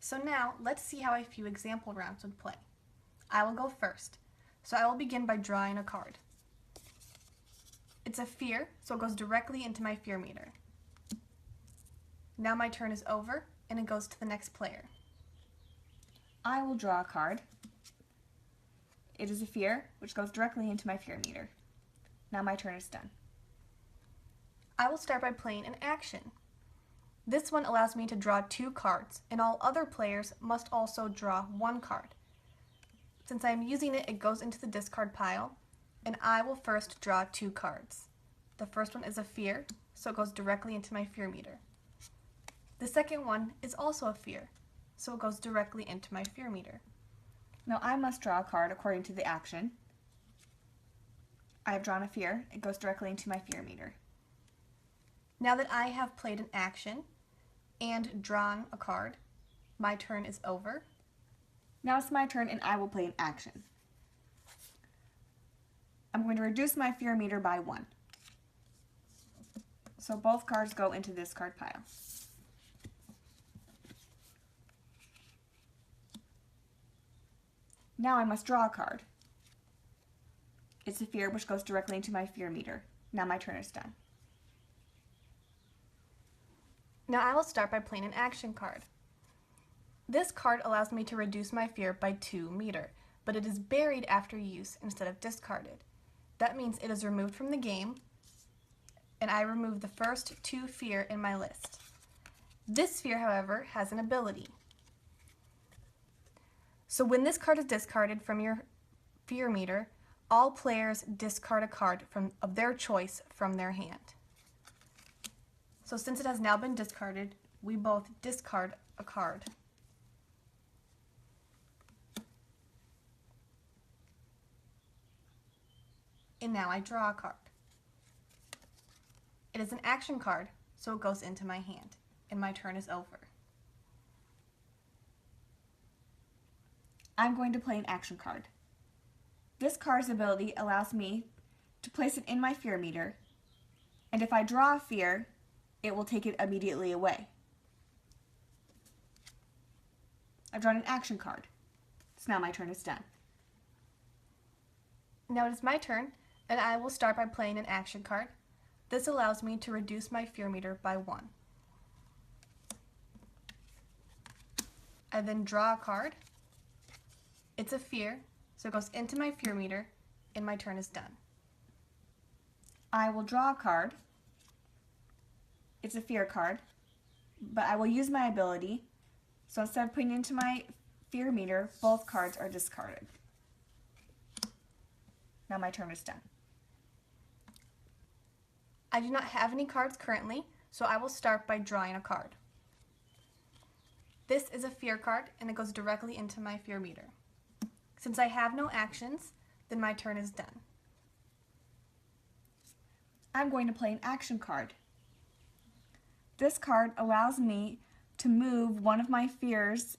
So now let's see how a few example rounds would play. I will go first. So I will begin by drawing a card. It's a fear, so it goes directly into my fear meter. Now my turn is over and it goes to the next player. I will draw a card. It is a fear, which goes directly into my fear meter. Now my turn is done. I will start by playing an action. This one allows me to draw 2 cards, and all other players must also draw 1 card. Since I am using it, it goes into the discard pile, and I will first draw 2 cards. The first one is a fear, so it goes directly into my fear meter. The second one is also a fear, so it goes directly into my fear meter. Now I must draw a card according to the action. I have drawn a fear. It goes directly into my fear meter. Now that I have played an action and drawn a card, my turn is over. Now it's my turn and I will play an action. I'm going to reduce my fear meter by 1. So both cards go into this card pile. Now I must draw a card. It's a fear, which goes directly into my fear meter. Now my turn is done. Now I will start by playing an action card. This card allows me to reduce my fear by 2 meter, but it is buried after use instead of discarded. That means it is removed from the game, and I remove the first 2 fear in my list. This fear, however, has an ability. So when this card is discarded from your fear meter, all players discard a card of their choice from their hand. So since it has now been discarded, we both discard a card. And now I draw a card. It is an action card, so it goes into my hand, and my turn is over. I'm going to play an action card. This card's ability allows me to place it in my fear meter, and if I draw a fear, it will take it immediately away. I've drawn an action card, so now my turn is done. Now it is my turn, and I will start by playing an action card. This allows me to reduce my fear meter by 1. I then draw a card. It's a fear, so it goes into my fear meter, and my turn is done. I will draw a card. It's a fear card, but I will use my ability, so instead of putting it into my fear meter, both cards are discarded. Now my turn is done. I do not have any cards currently, so I will start by drawing a card. This is a fear card, and it goes directly into my fear meter. Since I have no actions, then my turn is done. I'm going to play an action card. This card allows me to move one of my fears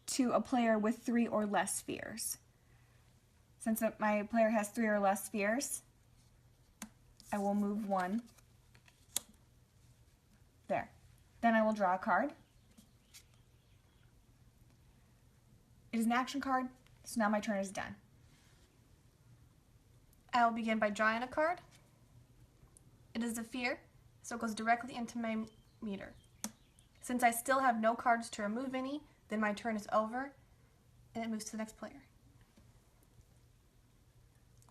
to a player with 3 or less fears. Since my player has 3 or less fears, I will move 1 there. Then I will draw a card. It is an action card, so now my turn is done. I will begin by drawing a card. It is a fear, so it goes directly into my meter. Since I still have no cards to remove any, then my turn is over, and it moves to the next player.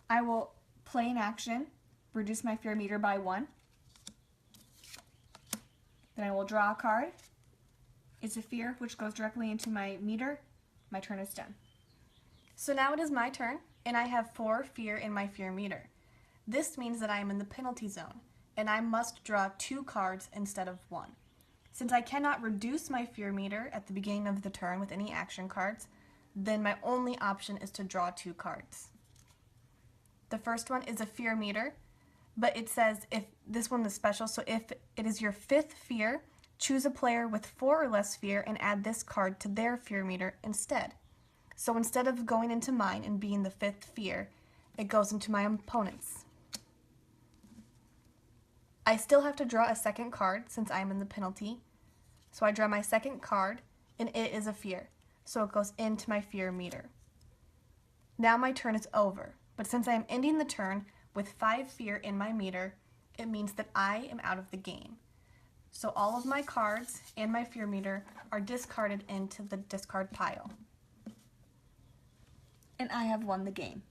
I will play an action, reduce my fear meter by 1. Then I will draw a card. It's a fear, which goes directly into my meter. My turn is done. So now it is my turn, and I have 4 fear in my fear meter. This means that I am in the penalty zone, and I must draw 2 cards instead of 1. Since I cannot reduce my fear meter at the beginning of the turn with any action cards, then my only option is to draw 2 cards. The first one is a fear meter, but it says if this one is special, so if it is your 5th fear, choose a player with 4 or less fear and add this card to their fear meter instead. So instead of going into mine and being the 5th fear, it goes into my opponent's. I still have to draw a second card since I am in the penalty. So I draw my second card, and it is a fear, so it goes into my fear meter. Now my turn is over, but since I am ending the turn with 5 fear in my meter, it means that I am out of the game. So all of my cards and my fear meter are discarded into the discard pile. And I have won the game.